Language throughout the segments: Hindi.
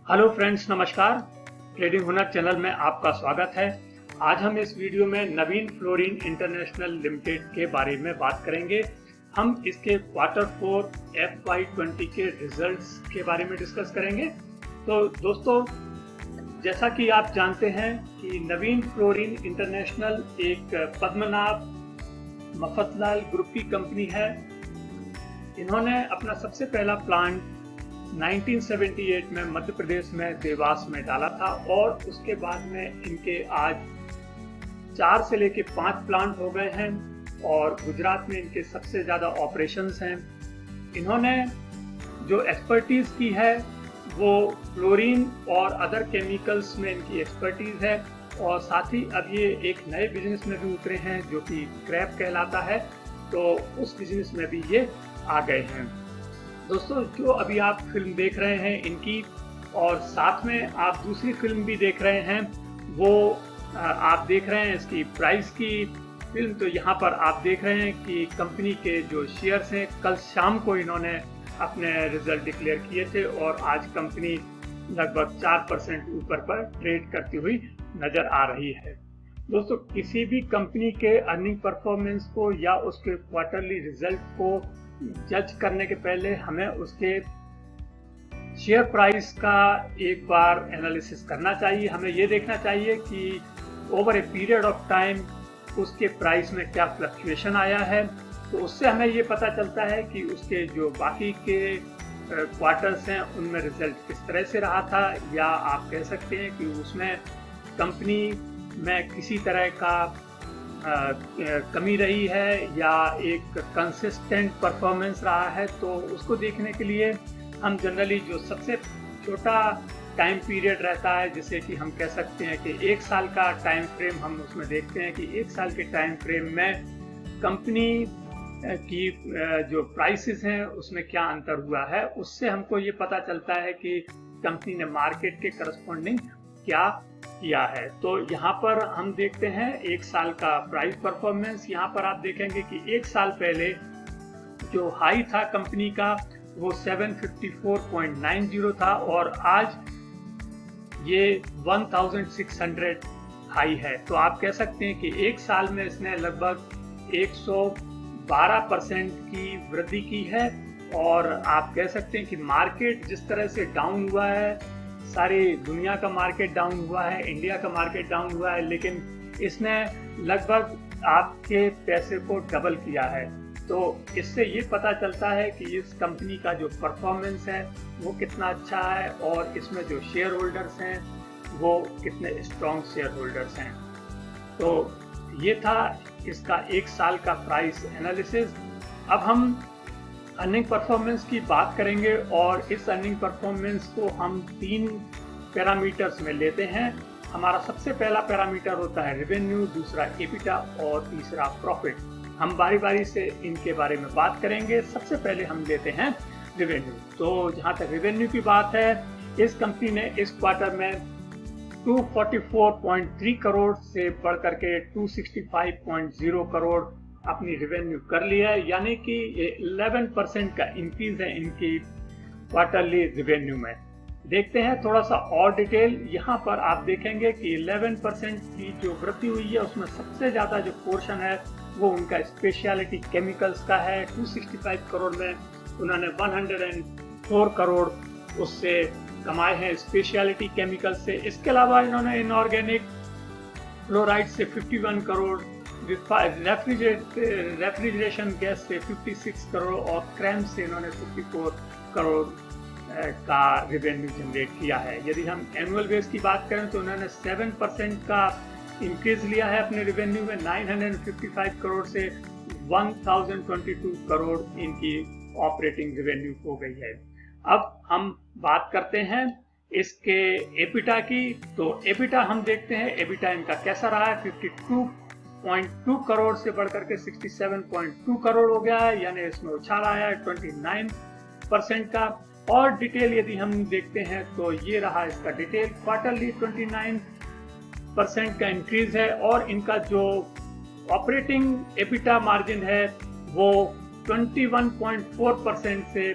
हेलो फ्रेंड्स, नमस्कार। ट्रेडिंग हुनर चैनल में आपका स्वागत है। आज हम इस वीडियो में नवीन फ्लोरिन इंटरनेशनल लिमिटेड के बारे में बात करेंगे। हम इसके Q4 FY20 के रिजल्ट्स के बारे में डिस्कस करेंगे। तो दोस्तों, जैसा कि आप जानते हैं कि नवीन फ्लोरिन इंटरनेशनल एक पद्मनाभ मफतलाल ग्रुप की कंपनी है। इन्होंने अपना सबसे पहला प्लांट 1978 में मध्य प्रदेश में देवास में डाला था और उसके बाद में इनके आज 4 से लेके 5 प्लांट हो गए हैं और गुजरात में इनके सबसे ज़्यादा ऑपरेशंस हैं। इन्होंने जो एक्सपर्टीज़ की है वो फ्लोरीन और अदर केमिकल्स में इनकी एक्सपर्टीज़ है और साथ ही अब ये एक नए बिजनेस में भी उतरे हैं जो कि क्रैप कहलाता है, तो उस बिजनेस में भी ये आ गए हैं। दोस्तों, जो अभी आप फिल्म देख रहे हैं इनकी और साथ में आप दूसरी फिल्म भी देख रहे हैं, वो आप देख रहे हैं इसकी प्राइस की फिल्म। तो यहाँ पर आप देख रहे हैं कि कंपनी के जो शेयर्स हैं, कल शाम को इन्होंने अपने रिजल्ट डिक्लेयर किए थे और आज कंपनी लगभग 4% ऊपर पर ट्रेड करती हुई नजर आ रही है। दोस्तों, किसी भी कंपनी के अर्निंग परफॉर्मेंस को या उसके क्वार्टरली रिजल्ट को जज करने के पहले हमें उसके शेयर प्राइस का एक बार एनालिसिस करना चाहिए। हमें ये देखना चाहिए कि over a period of time उसके प्राइस में क्या फ्लक्चुएशन आया है। तो उससे हमें ये पता चलता है कि उसके जो बाकी के क्वार्टर्स हैं उनमें रिजल्ट किस तरह से रहा था, या आप कह सकते हैं कि उसमें कंपनी में किसी तरह का कमी रही है या एक कंसिस्टेंट परफॉर्मेंस रहा है। तो उसको देखने के लिए हम जनरली जो सबसे छोटा टाइम पीरियड रहता है, जिसे कि हम कह सकते हैं कि 1 साल का टाइम फ्रेम, हम उसमें देखते हैं कि 1 साल के टाइम फ्रेम में कंपनी की जो प्राइसेस हैं उसमें क्या अंतर हुआ है। उससे हमको ये पता चलता है कि कंपनी ने मार्केट के करस्पॉन्डिंग क्या किया है। तो यहाँ पर हम देखते हैं 1 साल का प्राइस परफॉर्मेंस। यहाँ पर आप देखेंगे कि 1 साल पहले जो हाई था कंपनी का वो 754.90 था और आज ये 1600 हाई है। तो आप कह सकते हैं कि 1 साल में इसने लगभग 112% की वृद्धि की है। और आप कह सकते हैं कि मार्केट जिस तरह से डाउन हुआ है, सारी दुनिया का मार्केट डाउन हुआ है, इंडिया का मार्केट डाउन हुआ है, लेकिन इसने लगभग आपके पैसे को डबल किया है। तो इससे ये पता चलता है कि इस कंपनी का जो परफॉर्मेंस है वो कितना अच्छा है और इसमें जो शेयर होल्डर्स हैं वो कितने स्ट्रॉन्ग शेयर होल्डर्स हैं। तो ये था इसका 1 साल का प्राइस एनालिसिस। अब हम अर्निंग परफॉर्मेंस की बात करेंगे और इस अर्निंग परफॉर्मेंस को हम 3 पैरामीटर्स में लेते हैं। हमारा सबसे पहला पैरामीटर होता है रेवेन्यू, दूसरा एबिटा और तीसरा प्रॉफिट। हम बारी बारी से इनके बारे में बात करेंगे। सबसे पहले हम लेते हैं रेवेन्यू। तो जहाँ तक रेवेन्यू की बात है, इस कंपनी ने इस क्वार्टर में 244.3 करोड़ से बढ़ करके 265.0 करोड़ अपनी रेवेन्यू कर लिया है, यानी कि 11% का इंक्रीज है इनकी क्वार्टरली रेवेन्यू में। देखते हैं थोड़ा सा और डिटेल। यहाँ पर आप देखेंगे कि 11% की जो वृद्धि हुई है उसमें सबसे ज़्यादा जो पोर्शन है वो उनका स्पेशलिटी केमिकल्स का है। 265 करोड़ में उन्होंने 104 करोड़ उससे कमाए हैं स्पेशलिटी केमिकल से। इसके अलावा इन्होंने इनऑर्गेनिक फ्लोराइड से 51 करोड़, रेफ्रिजरेशन गैस से 56 करोड़ और क्रैम से इन्होंने 54 करोड़ का रेवेन्यू जनरेट किया है। यदि हम एनुअल बेस की बात करें तो उन्होंने 7% का इंक्रीज लिया है अपने रेवेन्यू में। 955 करोड़ से 1022 करोड़ इनकी ऑपरेटिंग रेवेन्यू हो गई है। अब हम बात करते हैं इसके एबिटा की। तो एबिटा हम देखते हैं एबिटा इनका कैसा रहा है। 52.2 करोड़ से बढ़कर के 67.2 करोड़ हो गया है, यानी इसमें उछाल आया है 29% का। और डिटेल यदि हम देखते हैं तो ये रहा इसका डिटेल। क्वार्टरली 29% का इंक्रीज है और इनका जो ऑपरेटिंग एबिटा मार्जिन है वो 21.4% से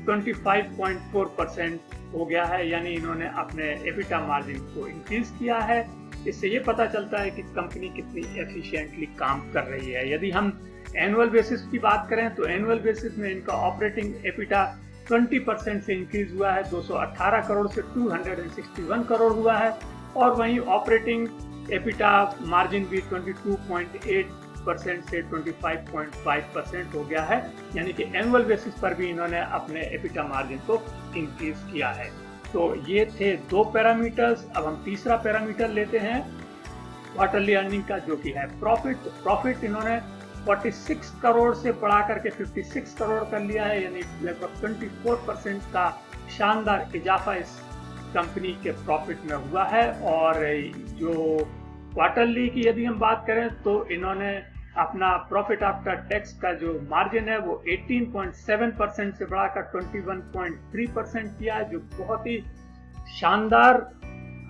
25.4% हो गया है, यानी इन्होंने अपने एबिटा मार्जिन को इंक्रीज किया है। इससे ये पता चलता है कि कंपनी कितनी एफिशिएंटली काम कर रही है। यदि हम एनुअल बेसिस की बात करें तो एनुअल बेसिस में इनका ऑपरेटिंग एबिटा 20% से इंक्रीज हुआ है, 218 करोड़ से 261 करोड़ हुआ है। और वहीं ऑपरेटिंग एबिटा मार्जिन भी 22.8% से 25.5% हो गया है, यानी कि एनुअल बेसिस पर भी इन्होंने अपने एबिटा मार्जिन को इंक्रीज किया है। तो ये थे दो पैरामीटर्स। अब हम तीसरा पैरामीटर लेते हैं क्वार्टरली अर्निंग का, जो कि है प्रॉफिट। तो प्रॉफिट इन्होंने 46 करोड़ से बढ़ा करके 56 करोड़ कर लिया है, यानी लगभग 24% का शानदार इजाफा इस कंपनी के प्रॉफिट में हुआ है। और जो क्वार्टरली की यदि हम बात करें तो इन्होंने अपना प्रॉफिट आफ्टर टैक्स का जो मार्जिन है वो 18.7% से बढ़ाकर 21.3% किया है, जो बहुत ही शानदार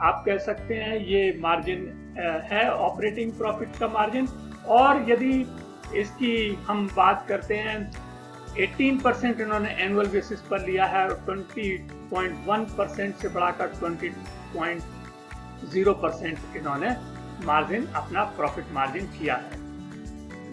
आप कह सकते हैं ये मार्जिन है, ऑपरेटिंग प्रॉफिट का मार्जिन। और यदि इसकी हम बात करते हैं 18% इन्होंने एनुअल बेसिस पर लिया है और 20.1% से बढ़ाकर 20.0% इन्होंने मार्जिन अपना प्रॉफिट मार्जिन किया है।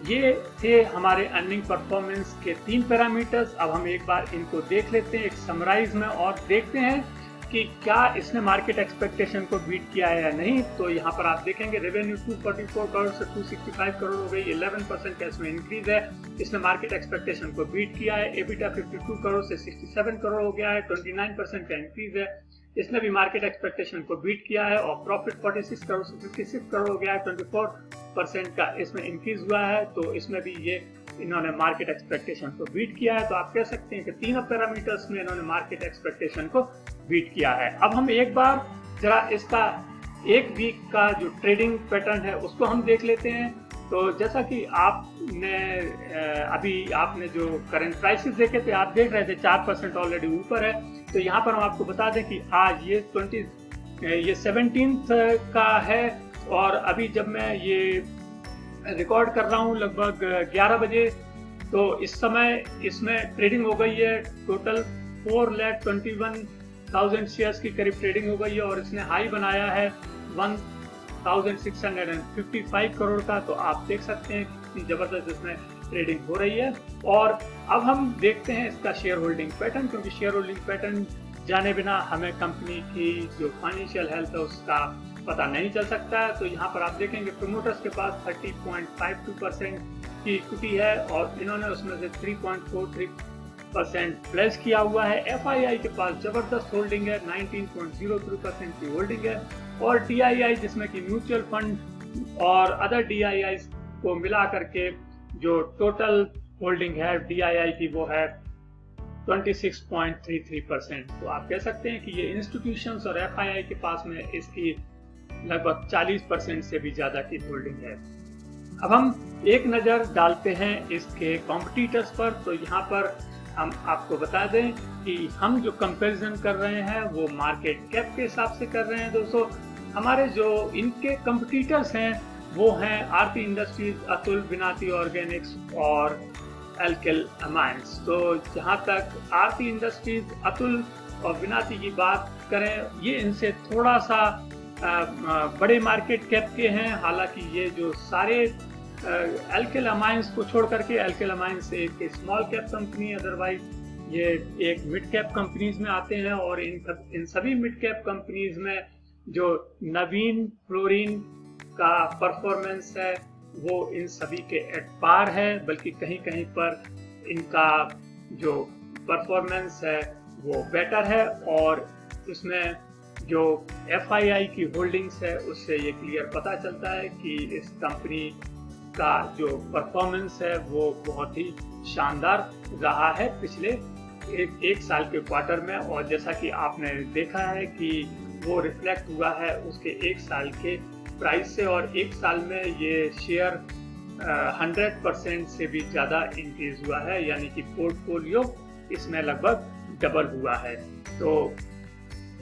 ये थे हमारे अर्निंग परफॉर्मेंस के 3 पैरामीटर्स। अब हम एक बार इनको देख लेते हैं एक समराइज में और देखते हैं कि क्या इसने मार्केट एक्सपेक्टेशन को बीट किया है या नहीं। तो यहाँ पर आप देखेंगे रेवेन्यू 244 करोड़ से 265 करोड़ हो गई, 11% का इसमें इंक्रीज है। इसने मार्केट एक्सपेक्टेशन को बीट किया है। एबिटा 52 करोड़ से 67 करोड़ हो गया है, 29% का इंक्रीज है। इसने भी मार्केट एक्सपेक्टेशन को बीट किया है। और प्रॉफिट 46 करोड़ से 56 करोड़ हो गया है, 24% का इसमें इंक्रीज हुआ है। तो इसमें भी ये इन्होंने मार्केट एक्सपेक्टेशन को बीट किया है। तो आप कह सकते हैं कि तीनों पैरामीटर्स में इन्होंने मार्केट एक्सपेक्टेशन को बीट किया है। अब हम एक बार जरा इसका एक वीक का जो ट्रेडिंग पैटर्न है उसको हम देख लेते हैं। तो जैसा कि आपने जो करंट प्राइसेस देखे थे, आप देख रहे थे 4% ऑलरेडी ऊपर है। तो यहाँ पर हम आपको बता दें कि आज ये 17th का है और अभी जब मैं ये रिकॉर्ड कर रहा हूँ लगभग 11 बजे, तो इस समय इसमें ट्रेडिंग हो गई है टोटल 4,21,000 शेयर्स की करीब ट्रेडिंग हो गई है और इसने हाई बनाया है 1,655 करोड़ का। तो आप देख सकते हैं कितनी जबरदस्त इसमें ट्रेडिंग हो रही है। और अब हम देखते हैं इसका शेयर होल्डिंग पैटर्न, क्योंकि शेयर होल्डिंग पैटर्न जाने बिना हमें कंपनी की जो फाइनेंशियल हेल्थ है उसका पता नहीं चल सकता है। तो यहाँ पर आप देखेंगे प्रमोटर्स के पास 30.52% की इक्विटी है और इन्होंने उसमें से 3.43% प्लेस किया हुआ है। FII के पास जबरदस्त होल्डिंग है, 19.03% की होल्डिंग है। और DII जिसमें कि म्यूचुअल फंड और अदर DII को मिला करके जो टोटल होल्डिंग है DII की वो है 26.33%। तो आप कह सकते हैं कि ये इंस्टीट्यूशंस और FII के पास में इसकी लगभग 40% से भी ज्यादा की होल्डिंग है। अब हम एक नजर डालते हैं इसके कॉम्पिटिटर्स पर। तो यहाँ पर हम आपको बता दें कि हम जो कंपैरिजन कर रहे हैं वो मार्केट कैप के हिसाब से कर रहे हैं। दोस्तों हमारे जो इनके कंपटीटर्स हैं वो हैं आरती इंडस्ट्रीज, अतुल, विनाती ऑर्गेनिक्स और एल्केल अमाइंस। तो जहाँ तक आरती इंडस्ट्रीज, अतुल और विनाती की बात करें, ये इनसे थोड़ा सा बड़े मार्केट कैप के हैं। हालांकि ये जो सारे एल्केल अमाइंस को छोड़ करके, एल्केल अमाइंस एक स्मॉल कैप कंपनी, अदरवाइज ये एक मिड कैप कंपनीज में आते हैं। और इन सभी मिड कैप कंपनीज में जो नवीन फ्लोरिन का परफॉर्मेंस है वो इन सभी के एट पार है, बल्कि कहीं कहीं पर इनका जो परफॉर्मेंस है वो बेटर है। और उसमें जो FII की होल्डिंग्स है उससे ये क्लियर पता चलता है कि इस कंपनी का जो परफॉर्मेंस है वो बहुत ही शानदार रहा है पिछले एक साल के क्वार्टर में। और जैसा कि आपने देखा है कि वो रिफ्लेक्ट हुआ है उसके एक साल के प्राइस से, और एक साल में ये शेयर 100% से भी ज़्यादा इंक्रीज हुआ है, यानी कि पोर्टफोलियो इसमें लगभग डबल हुआ है। तो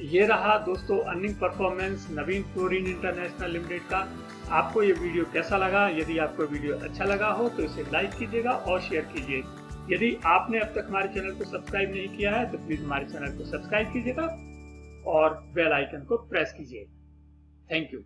ये रहा दोस्तों अर्निंग परफॉर्मेंस नवीन फ्लोरिन इंटरनेशनल लिमिटेड का। आपको ये वीडियो कैसा लगा? यदि आपको वीडियो अच्छा लगा हो तो इसे लाइक कीजिएगा और शेयर कीजिए। यदि आपने अब तक हमारे चैनल को सब्सक्राइब नहीं किया है तो प्लीज़ हमारे चैनल को सब्सक्राइब कीजिएगा और बेल आइकन को प्रेस कीजिए। Thank you.